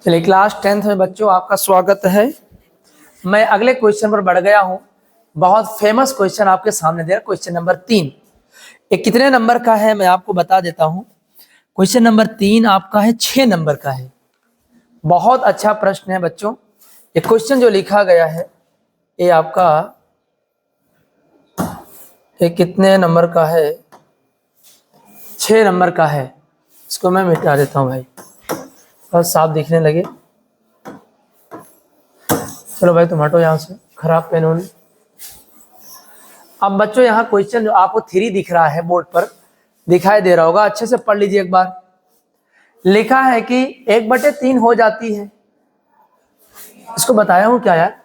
चलिए class 10th में बच्चों आपका स्वागत है। मैं अगले क्वेश्चन पर बढ़ गया हूं। बहुत फेमस क्वेश्चन आपके सामने दे रहा, क्वेश्चन नंबर 3। ये कितने नंबर का है मैं आपको बता देता हूं। क्वेश्चन नंबर 3 आपका है 6 नंबर का है। बहुत अच्छा प्रश्न है बच्चों। ये क्वेश्चन जो लिखा गया है ये आपका ये कितने नंबर का है? 6 नंबर का है। इसको मैं मिटा देता हूं भाई, बहुत साफ दिखने लगे। चलो भाई तुम हटो यहाँ से, खराब पेन होने। अब बच्चों यहाँ क्वेश्चन जो आपको 3 दिख रहा है बोर्ड पर दिखाई दे रहा होगा, अच्छे से पढ़ लीजिए एक बार। लिखा है कि 1/3 हो जाती है। इसको बताया हूँ क्या यार।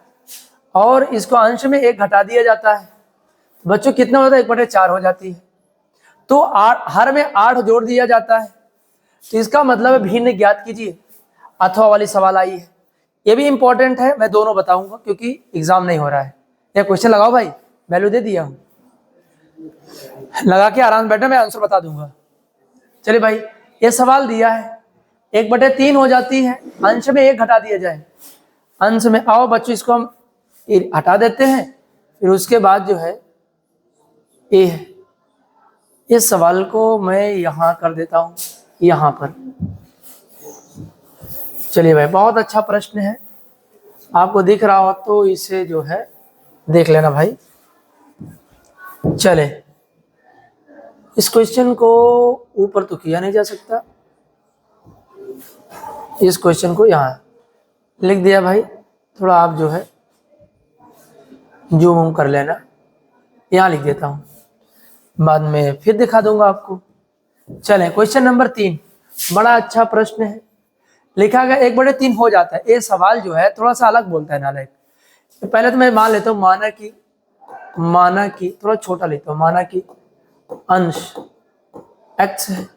और इसको अंश में 1 घटा दिया जाता है। बच्चों कितना होता है? 1/4 हो जाती है। तो हर में 8 जोड़ दिया जाता है। तो इसका मतलब है भिन्न ज्ञात कीजिए। अथवा वाली सवाल आई है, ये भी इंपॉर्टेंट है। मैं दोनों बताऊंगा क्योंकि एग्जाम नहीं हो रहा है। यह क्वेश्चन लगाओ भाई, वैल्यू दे दिया हूं, लगा के आराम से बैठो, मैं आंसर बता दूंगा। चलिए भाई, ये सवाल दिया है 1/3 हो जाती है, अंश में 1 घटा दिया जाए। अंश में आओ बच्चों, इसको हम हटा देते हैं। फिर उसके बाद जो है ए है, इस सवाल को मैं यहां कर देता हूं, यहां पर। चलिए भाई, बहुत अच्छा प्रश्न है। आपको दिख रहा हो तो इसे जो है देख लेना भाई। चले, इस क्वेश्चन को ऊपर तो किया नहीं जा सकता, इस क्वेश्चन को यहाँ लिख दिया भाई। थोड़ा आप जो है जूम कर लेना, यहाँ लिख देता हूँ, बाद में फिर दिखा दूंगा आपको। चलें, क्वेश्चन नंबर 3 बड़ा अच्छा प्रश्न है। लिखा गया 1/3 हो जाता है। ये सवाल जो है थोड़ा सा अलग बोलता है नालायक। तो पहले तो मैं मान लेता हूँ, माना कि थोड़ा छोटा लेता हूँ, माना कि अंश x है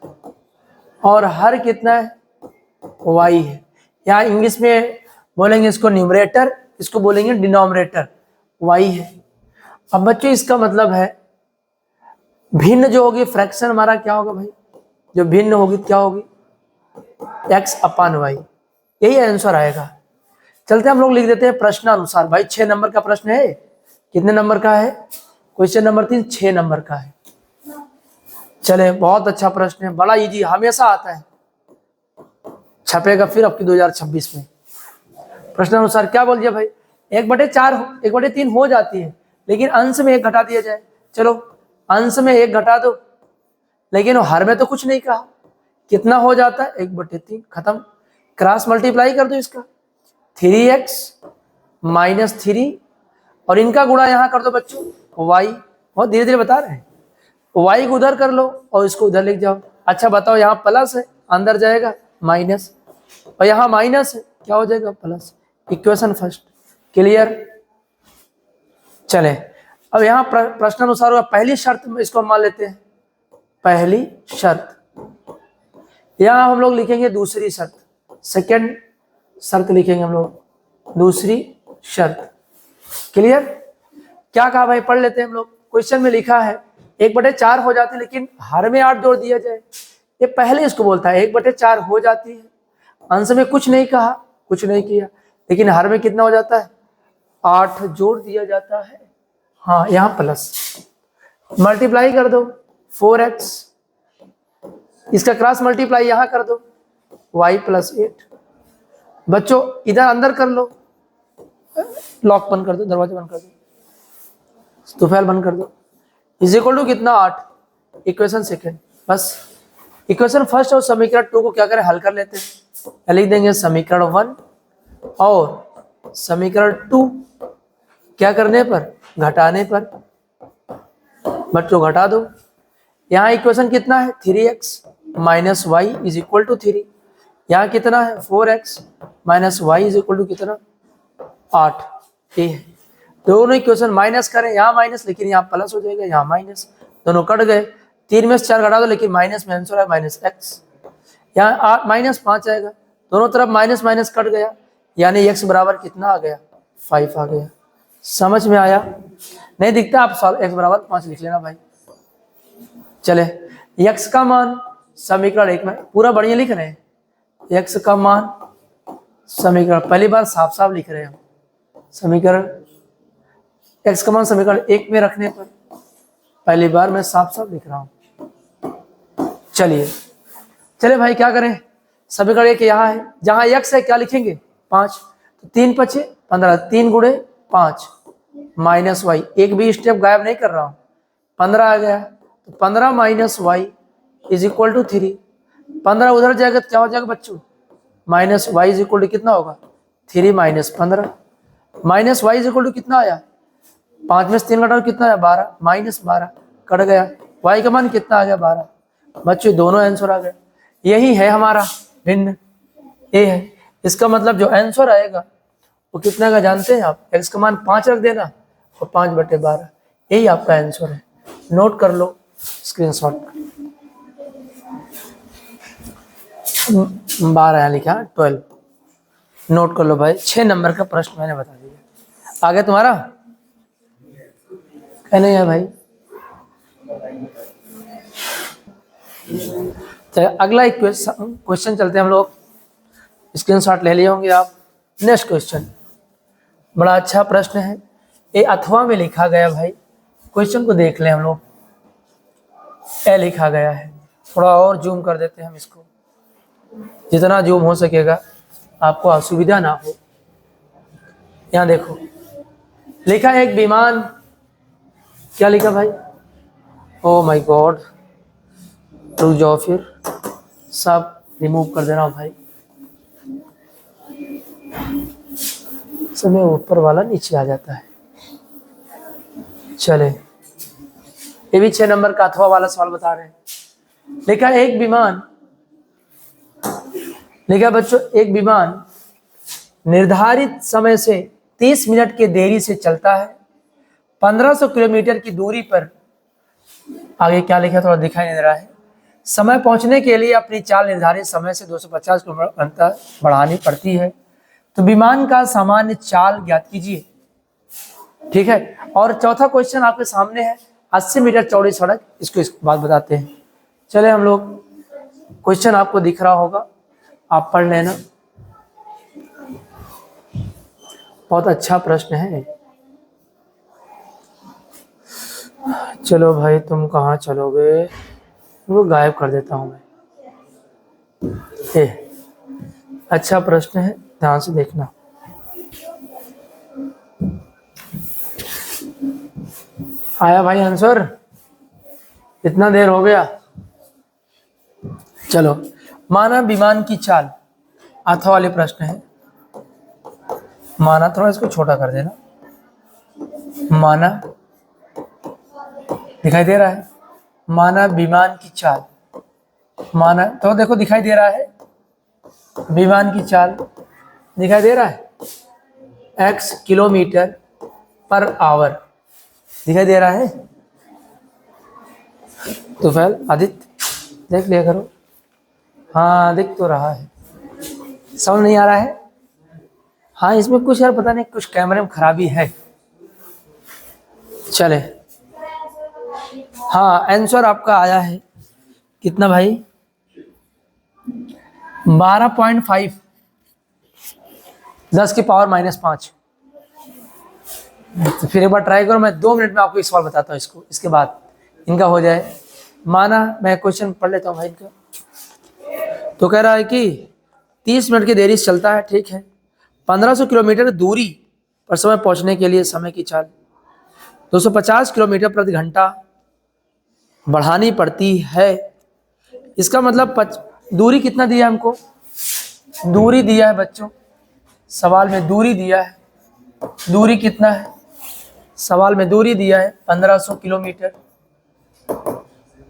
और हर कितना है? y है। यहाँ इंग्लिश में बोलेंगे इसको न्यूमरेटर, इसको बोलेंगे डिनोमिनेटर, y है। अब बच्चों इसका मतलब है भिन्न जो होगी, फ्रैक्शन हमारा क्या होगा भाई? जो भिन्न होगी क्या होगी? x/y, यही आंसर आएगा। चलते हम लोग लिख देते हैं प्रश्न अनुसार। भाई 6 नंबर का प्रश्न है। कितने नंबर का है? क्वेश्चन नंबर 3 6 नंबर का है। चले, बहुत अच्छा प्रश्न है, बड़ा इजी, हमेशा आता है, छपेगा फिर आपकी 2026 में। प्रश्न अनुसार क्या बोल दिया भाई? 1/3 हो जाती है, लेकिन अंश में 1 घटा दिया जाए। चलो, अंश में 1 घटा दो, लेकिन हर में तो कुछ नहीं कहा। कितना हो जाता है? 1/3, खत्म। क्रॉस मल्टीप्लाई कर दो इसका, 3x - 3 और इनका गुणा यहाँ कर दो बच्चों, y। बहुत धीरे धीरे बता रहे हैं। y को उधर कर लो और इसको उधर लिख जाओ। अच्छा बताओ, यहाँ प्लस है, अंदर जाएगा माइनस, और यहाँ माइनस है, क्या हो जाएगा? प्लस। Equation first, clear. चले, अब यहाँ प्रश्न अनुसार पहली शर्त में इसको मान लेते हैं। पहली शर्त, यहाँ हम लोग लिखेंगे दूसरी शर्त, सेकंड शर्त लिखेंगे हम लोग, दूसरी शर्त, क्लियर। क्या कहा भाई? पढ़ लेते हैं हम लोग। क्वेश्चन में लिखा है 1/4 हो जाती है, लेकिन हर में 8 जोड़ दिया जाए। ये पहले इसको बोलता है 1/4 हो जाती है, अंश में कुछ नहीं कहा, कुछ नहीं किया, लेकिन हर में कितना हो जाता है? 8 जोड़ दिया जाता है। हाँ, यहाँ प्लस, मल्टीप्लाई कर दो 4x, इसका क्रॉस मल्टीप्लाई यहाँ कर दो, y + 8। बच्चों इधर अंदर कर लो, लॉक बंद कर दो, दरवाजा बंद कर दो, तुफैल बंद कर दो, इज इक्वल टू कितना? 8। इक्वेशन सेकंड, बस। इक्वेशन फर्स्ट और समीकरण 2 को क्या करें? हल कर लेते हैं। लिख देंगे समीकरण 1 और समीकरण 2 क्या करने पर? घटाने पर। बच्चों घटा दो, यहाँ इक्वेशन कितना है? 3x - y = 3। यहाँ कितना है? 4x - y = कितना? 8। ये है, दोनों इक्वेशन माइनस करें, यहाँ माइनस, लेकिन यहाँ प्लस हो जाएगा, यहाँ माइनस, दोनों कट गए। 3 में से 4 घटा दो, लेकिन माइनस में आंसर है -x। यहाँ -5 आएगा, दोनों तरफ माइनस माइनस कट गया, यानी x बराबर कितना आ गया? 5 आ गया। समझ में आया? नहीं दिखता आप x बराबर 5 लिख लेना भाई। चले, x का मान समीकरण 1 में पूरा बढ़िया लिख रहे हैं। x का मान समीकरण पहली बार साफ साफ लिख रहे हैं हम। समीकरण x का मान समीकरण 1 में रखने पर पहली बार मैं साफ साफ लिख रहा हूं। चलिए भाई क्या करें, समीकरण 1 यहाँ है, जहां x है क्या लिखेंगे 5, तो 3 × 5 = 15, 3 × 5 माइनस वाई, एक भी स्टेप गायब नहीं कर रहा हूं, 15 आ गया, तो 15 minus Y is equal to 3। 15 उधर जाएगा तो क्या हो जाएगा बच्चों, minus Y is equal to कितना होगा 3 minus 15, minus Y is equal to कितना आया 5 में से 3 घटाओ कितना आया 12, माइनस 12 कट गया, वाई का मान कितना आ गया 12। बच्चों दोनों आंसर आ गए, यही है हमारा भिन्न, ये है। इसका मतलब जो आंसर आएगा वो कितना का जानते हैं आप, x का मान 5 रख देना और 5/12, यही आपका आंसर है। नोट कर लो स्क्रीनशॉट। 12 यहाँ लिखा 12, नोट कर लो भाई। 6 नंबर का प्रश्न मैंने बता दिया। आगे तुम्हारा क्या नहीं है भाई। तो अगला एक क्वेश्चन चलते हैं हम लोग, स्क्रीनशॉट ले लिए होंगे आप। नेक्स्ट क्वेश्चन बड़ा अच्छा प्रश्न है, ये अथवा में लिखा गया भाई, क्वेश्चन को देख लें हम लोग। ए लिखा गया है, थोड़ा और जूम कर देते हैं हम इसको, जितना जूम हो सकेगा आपको असुविधा ना हो। यहाँ देखो लिखा है एक विमान, क्या लिखा भाई, ओ माय गॉड, रुक जाओ फिर, सब रिमूव कर देना भाई, समय ऊपर वाला नीचे आ जाता है। चले, ये भी 6 नंबर का अथवा वाला सवाल बता रहे हैं। लिखा एक विमान, लिखा बच्चों एक विमान निर्धारित समय से 30 मिनट के देरी से चलता है, 1500 किलोमीटर की दूरी पर, आगे क्या लिखा थोड़ा दिखाई नहीं दे रहा है, समय पहुंचने के लिए अपनी चाल निर्धारित समय से 250 किलोमीटर बढ़ानी पड़ती है, तो विमान का सामान्य चाल ज्ञात कीजिए। ठीक है, और चौथा क्वेश्चन आपके सामने है, 80 मीटर चौड़ी सड़क, इसको इस बात बताते हैं। चले हम लोग, क्वेश्चन आपको दिख रहा होगा, आप पढ़ लेना, बहुत अच्छा प्रश्न है। चलो भाई तुम कहाँ चलोगे, वो गायब कर देता हूं मैं। अच्छा प्रश्न है, ध्यान से देखना। आया भाई आंसर, इतना देर हो गया। चलो, माना विमान की चाल, अथवा वाले प्रश्न है। माना, थोड़ा इसको छोटा कर देना, माना दिखाई दे रहा है, माना विमान की चाल, माना तो देखो दिखाई दे रहा है, विमान की चाल दिखाई दे रहा है, x किलोमीटर पर आवर दिखाई दे रहा है। तो फिर आदित्य देख लिया करो, हाँ दिख तो रहा है, समझ नहीं आ रहा है। हाँ इसमें कुछ यार पता नहीं, कुछ कैमरे में खराबी है। चले, हाँ आंसर आपका आया है कितना भाई, 12.5, 10 की पावर -5। तो फिर एक बार ट्राई करो, मैं 2 मिनट में आपको एक सवाल बताता हूँ इसको, इसके बाद इनका हो जाए। माना मैं क्वेश्चन पढ़ लेता हूँ भाई इनका। तो कह रहा है कि 30 मिनट की देरी से चलता है, ठीक है, 1500 किलोमीटर दूरी पर समय पहुंचने के लिए समय की चाल 250 किलोमीटर प्रति घंटा बढ़ानी पड़ती है। इसका मतलब दूरी कितना दिया हमको, दूरी दिया है बच्चों, सवाल में दूरी दिया है, दूरी कितना है, सवाल में दूरी दिया है 1500 किलोमीटर,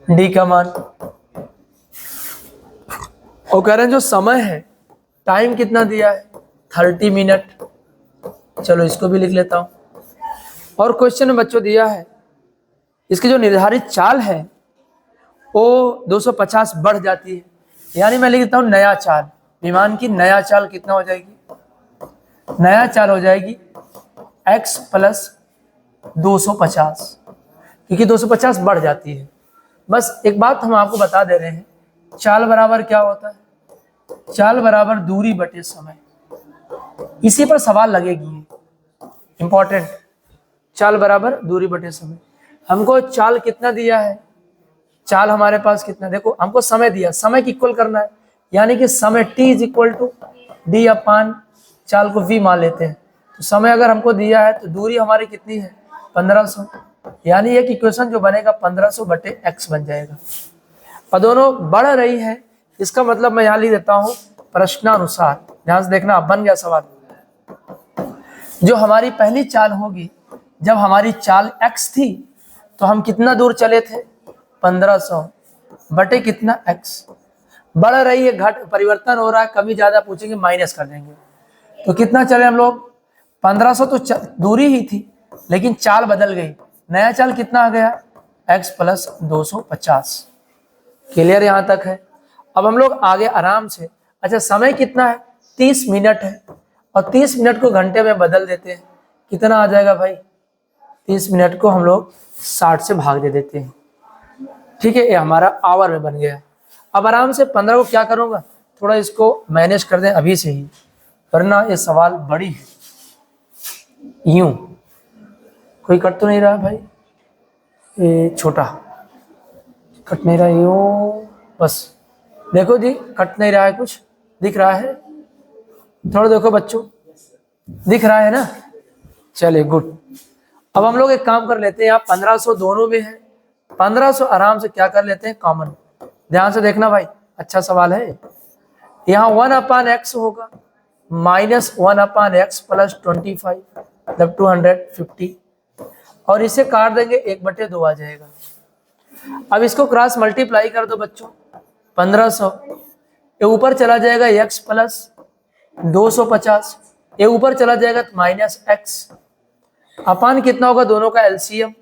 डी का मान, और कह रहे हैं जो समय है, टाइम कितना दिया है 30 मिनट। चलो इसको भी लिख लेता हूं। और क्वेश्चन में बच्चों दिया है इसकी जो निर्धारित चाल है वो 250 बढ़ जाती है, यानी मैं लिख देता हूं नया चाल, विमान की नया चाल कितना हो जाएगी, नया चाल हो जाएगी x + 250, क्योंकि 250 बढ़ जाती है। बस एक बात हम आपको बता दे रहे हैं, चाल बराबर क्या होता है, चाल बराबर दूरी बटे समय। इसी पर सवाल लगेगी, इंपॉर्टेंट। चाल बराबर दूरी बटे समय। हमको चाल कितना दिया है, चाल हमारे पास कितना, देखो हमको समय दिया, समय की इक्वल करना है, यानी कि समय t is equal to D upon चाल को v मान लेते हैं। तो समय अगर हमको दिया है तो दूरी हमारी कितनी है 1500, यानी एक इक्वेशन जो बनेगा 1500 बटे x बन जाएगा। और दोनों बढ़ रही है, इसका मतलब मैं यहाँ लिख देता हूँ प्रश्नानुसार। ध्यान से देखना, बन गया सवाल। जो हमारी पहली चाल होगी, जब हमारी चाल x थी तो हम कितना दूर चले थे 1500 बटे कितना x। बढ़ रही है, घट परिवर्तन हो रहा है, कमी ज्यादा पूछेंगे माइनस कर देंगे। तो कितना चले हम लोग 1500, तो दूरी ही थी लेकिन चाल बदल गई, नया चाल कितना आ गया x प्लस 250। क्लियर यहाँ तक है। अब हम लोग आगे आराम से, अच्छा समय कितना है 30 मिनट है, और 30 मिनट को घंटे में बदल देते हैं, कितना आ जाएगा भाई 30 मिनट को हम लोग 60 से भाग दे देते हैं, ठीक है, ये हमारा आवर में बन गया। अब आराम से 15 को क्या करूँगा, थोड़ा इसको मैनेज कर दें अभी से ही, वरना ये सवाल बड़ी है। यूं कोई कट तो नहीं रहा भाई, ये छोटा कट नहीं रहा, यूं बस देखो जी, कट नहीं रहा है, कुछ दिख रहा है, थोड़ा देखो बच्चों, दिख रहा है ना, चलिए गुड। अब हम लोग एक काम कर लेते हैं, यहाँ 1500 दोनों में है, 1500 आराम से क्या कर लेते हैं कॉमन। ध्यान से देखना भाई, अच्छा सवाल है। यहाँ 1/x होगा माइनस 1/x प्लस 25 मतलब 250, और इसे काट देंगे 1/2 आ जाएगा। अब इसको क्रॉस मल्टीप्लाई कर दो बच्चों, 1500 ये ऊपर चला जाएगा x प्लस 250, ये ऊपर चला जाएगा तो माइनस x, अपान कितना होगा दोनों का एलसीएम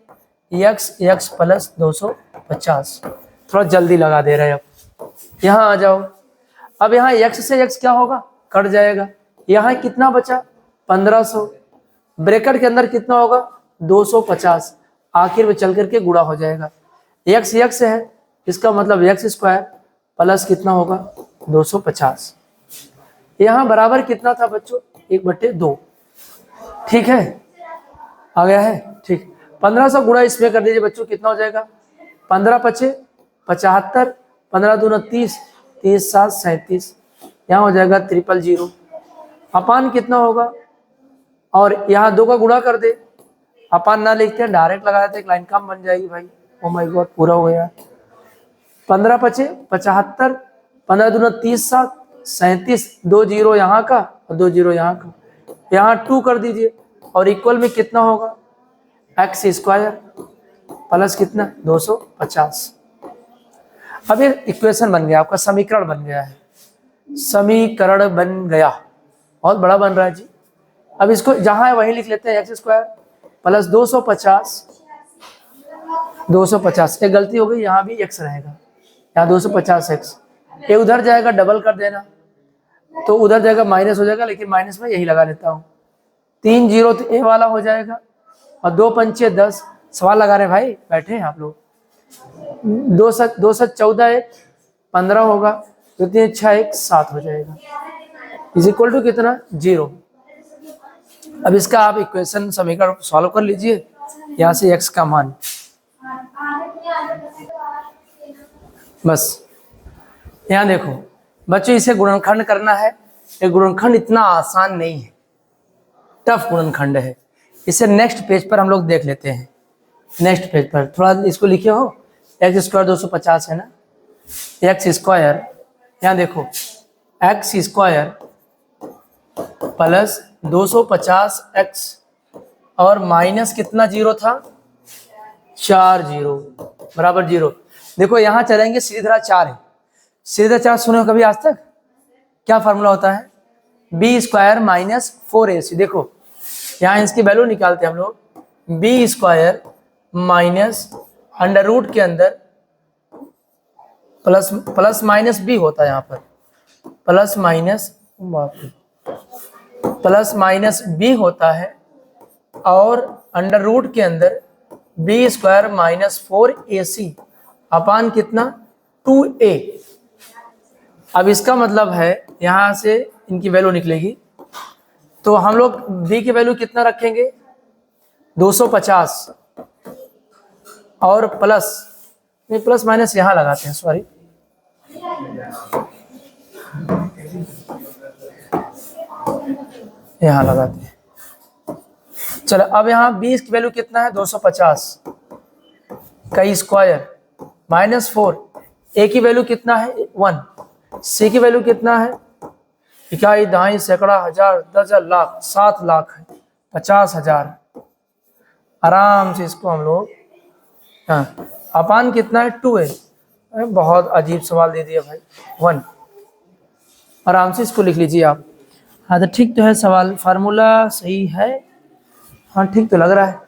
x प्लस 250। थोड़ा जल्दी लगा दे रहे हैं। अब यहाँ आ जाओ, अब यहाँ x से x क्या होगा कट जाएगा, यहाँ कितना बचा 1500, ब्रैकेट के अंदर कितना होगा 250, आखिर में चल करके गुणा हो जाएगा, x है, इसका मतलब x² प्लस कितना होगा 250। यहाँ बराबर कितना था बच्चों 1/2, ठीक है, आ गया है, ठीक। 1500 गुणा इसमें कर दीजिए बच्चों, कितना हो जाएगा 15 × 5 = 75, 15 दूना 30, 30 7 37, यहाँ हो जाएगा 000। अपान कितना होगा, और यहाँ 2 का गुणा कर दे, अपान ना लिखते हैं डायरेक्ट लगा देते, एक लाइन कम बन जाएगी भाई। ओ माय गॉड, पूरा हो गया। 15 × 5 = 75, 15 दूना 30 7 37, 2 0 यहाँ का और 2 0 यहाँ का, यहाँ 2 कर दीजिए, और इक्वल में कितना होगा x² प्लस कितना 250। अब ये इक्वेशन बन गया, आपका समीकरण बन गया है, समीकरण बन गया, बहुत बड़ा बन रहा है जी। अब इसको जहां है वहीं लिख लेते हैं x² प्लस 250, एक गलती हो गई, यहाँ भी x रहेगा, यहाँ 250x, ये उधर जाएगा डबल कर देना, तो उधर जाएगा माइनस हो जाएगा, लेकिन माइनस में यही लगा लेता हूँ, 3 0 तो ए वाला हो जाएगा, और 2 पंचे 10, सवाल लगा रहे भाई, बैठे हैं आप लोग, 2 7 14 1 15 होगा, तो 3 6 1 7 हो जाएगा, इज इक्वल टू कितना 0। अब इसका आप इक्वेशन समीकरण सॉल्व कर लीजिए, यहाँ से x का मान, बस यहाँ देखो बच्चों, इसे गुणनखंड करना है, ये गुणनखंड इतना आसान नहीं है, टफ गुणनखंड है, इसे नेक्स्ट पेज पर हम लोग देख लेते हैं। नेक्स्ट पेज पर थोड़ा इसको लिखे हो, x² 250 है ना, x², यहाँ देखो x² प्लस 250x, और माइनस कितना 0 था 4 0 बराबर 0। देखो यहाँ चलेंगे, सीधी धारा 4 है, सीधी धारा 4 सुने हो कभी आज तक, क्या फार्मूला होता है b² - 4ac। देखो यहाँ इसकी वैल्यू निकालते हैं हम लोग, b² माइनस अंडर रूट के अंदर प्लस माइनस b होता है, यहाँ पर प्लस माइनस b होता है, और अंडर रूट के अंदर b² - 4ac अपान कितना 2a। अब इसका मतलब है यहाँ से इनकी वैल्यू निकलेगी, तो हम लोग b की वैल्यू कितना रखेंगे 250 और प्लस, नहीं प्लस माइनस यहाँ लगाते हैं, सॉरी यहाँ लगाते हैं। चलो अब यहाँ 20 की वैल्यू कितना है 250 का स्क्वायर माइनस 4, ए की वैल्यू कितना है 1, सी की वैल्यू कितना है इकाई दहाई सैकड़ा हजार दर्जन लाख 7 लाख है 50,000। आराम से इसको हम लोग, हाँ अपान कितना है 2 है। अरे बहुत अजीब सवाल दे दिया भाई 1, आराम से इसको लिख लीजिए आप। हाँ तो ठीक तो है सवाल, फार्मूला सही है, हाँ ठीक तो लग रहा है।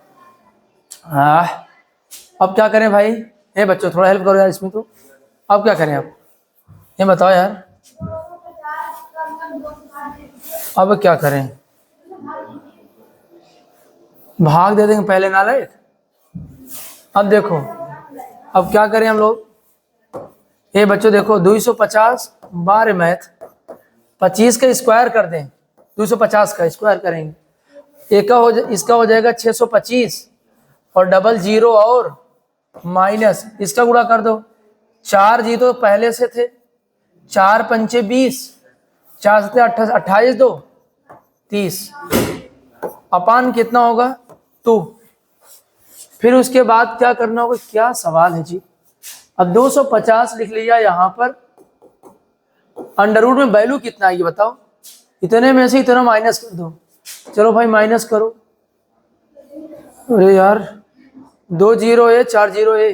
हाँ अब क्या करें भाई, ये बच्चों थोड़ा हेल्प करो यार इसमें तो, अब क्या करें आप ये बताओ यार, अब क्या करें, भाग दे देंगे पहले नालायक। अब देखो अब क्या करें हम लोग, ये बच्चों देखो 250 12 मैथ 25 का स्क्वायर कर दें, 250 का स्क्वायर करेंगे, एक का इसका हो जाएगा 625 और डबल जीरो और माइनस इसका गुणा कर दो, 4 जी तो पहले से थे, 4 पंचे 20, 4 से 28 2 30, अपान कितना होगा 2। फिर उसके बाद क्या करना होगा, क्या सवाल है जी। अब 250 लिख लिया यहाँ पर, अंडर रूट में वैल्यू कितना है ये बताओ, इतने में से इतना माइनस कर दो, चलो भाई माइनस करो। अरे यार 2 जीरो है 4 जीरो है,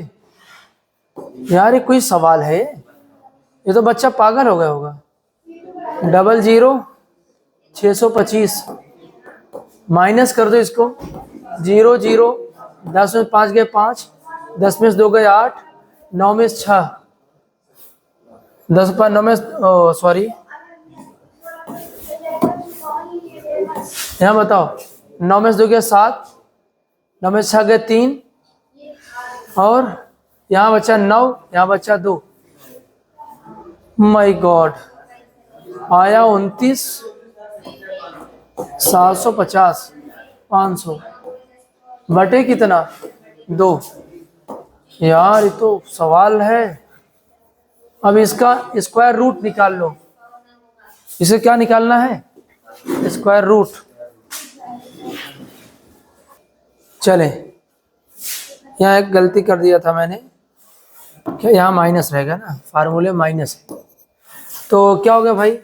यार ये कोई सवाल है, ये तो बच्चा पागल हो गया होगा। डबल जीरो 625 माइनस कर दो इसको, 0 0 10 में 5 गए 5, 10 में 2 गए 8, 9 में 6, 10 पर 9 में सॉरी यहाँ बताओ 9 में 2 गए 7, 9 में 6 गए 3 और यहाँ बचा 9, यहाँ बचा 2। माय गॉड आया 29 750 500 बटे कितना 2। यार ये तो सवाल है। अब इसका स्क्वायर रूट निकाल लो, इसे क्या निकालना है स्क्वायर रूट। चले यहाँ एक गलती कर दिया था मैंने, क्या यहाँ माइनस रहेगा ना, फार्मूले माइनस है तो क्या हो गया भाई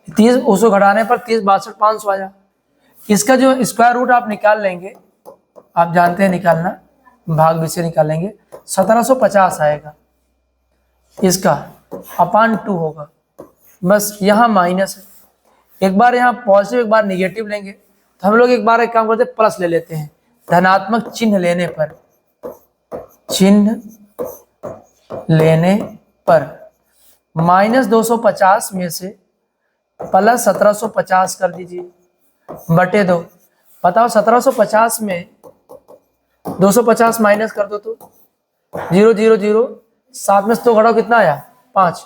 30 उसको घटाने पर 30 62 500 आया। इसका जो स्क्वायर रूट आप निकाल लेंगे, आप जानते हैं निकालना, भाग भी से निकालेंगे 1750 आएगा, इसका अपान 2 होगा। बस यहाँ माइनस है, एक बार यहाँ पॉजिटिव एक बार निगेटिव लेंगे, तो हम लोग एक बार एक काम करते हैं प्लस ले लेते हैं, धनात्मक चिन्ह लेने पर, चिन्ह लेने पर माइनस 250 में से प्लस 1750 कर दीजिए बटे 2। बताओ 1750 में 250 माइनस कर दो तो 0 0 0, 7 में से 2 घटाओ कितना आया 5,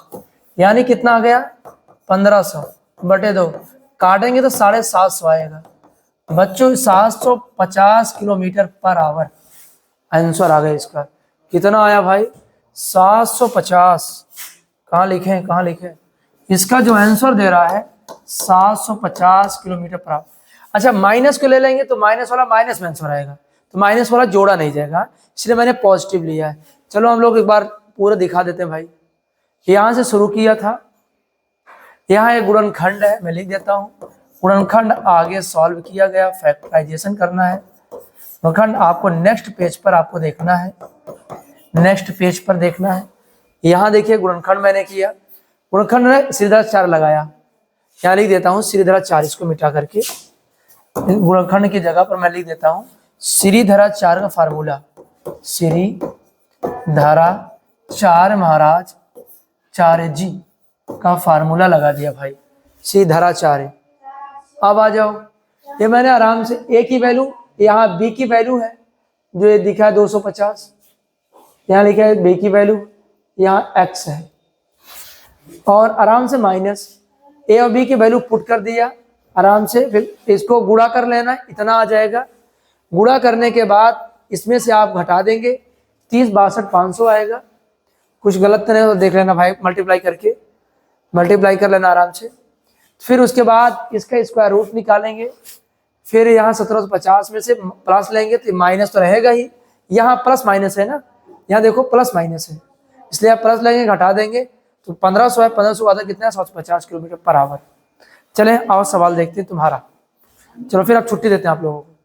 यानी कितना आ गया 1500 बटे 2, काटेंगे तो 750 आएगा। बच्चों 750 किलोमीटर पर आवर आंसर आ गया इसका। कितना आया भाई 750, कहाँ लिखे कहाँ लिखे, इसका जो आंसर दे रहा है 750 किलोमीटर पर आवर। अच्छा माइनस को ले लेंगे तो माइनस वाला माइनस में आंसर आएगा, तो माइनस वाला जोड़ा नहीं जाएगा, इसलिए मैंने पॉजिटिव लिया है। चलो हम लोग एक बार पूरा दिखा देते हैं भाई। यहाँ से शुरू किया था, यहाँ एक गुणनखंड है, मैं लिख देता हूँ गुणनखंड आगे सॉल्व किया गया, फैक्टराइजेशन करना है। गुणनखंड आपको नेक्स्ट पेज पर आपको देखना है, नेक्स्ट पेज पर देखना है। यहाँ देखिए गुणनखंड मैंने किया, गुणनखंड में श्रीधराचार्य लगाया, यहाँ लिख देता हूँ श्रीधराचार्य, इसको मिटा करके गुणनखंड की जगह पर मैं लिख देता हूँ श्रीधराचार्य का फार्मूला, श्रीधराचार्य महाराज चार्य जी का फार्मूला लगा दिया भाई, श्रीधराचार्य। अब आ जाओ, ये मैंने आराम से ए की वैल्यू, यहाँ बी की वैल्यू है जो ये दिखा है 250, यहाँ लिखा है बी की वैल्यू, यहाँ एक्स है और आराम से माइनस, ए और बी की वैल्यू पुट कर दिया आराम से, फिर इसको गुणा कर लेना, इतना आ जाएगा। गुणा करने के बाद इसमें से आप घटा देंगे, 30 62 500 आएगा। कुछ गलत तो नहीं तो देख लेना भाई, मल्टीप्लाई करके मल्टीप्लाई कर लेना आराम से। फिर उसके बाद इसका स्क्वायर रूट निकालेंगे, फिर यहाँ 1750 में से प्लस लेंगे तो माइनस तो रहेगा ही, यहाँ प्लस माइनस है ना, यहाँ देखो प्लस माइनस है, इसलिए आप प्लस लेंगे घटा देंगे तो 1500 है, 1500 आधा कितना है 750 किलोमीटर पर आवर। चले आओ सवाल देखते हैं तुम्हारा। चलो फिर आप छुट्टी देते हैं आप लोगों को।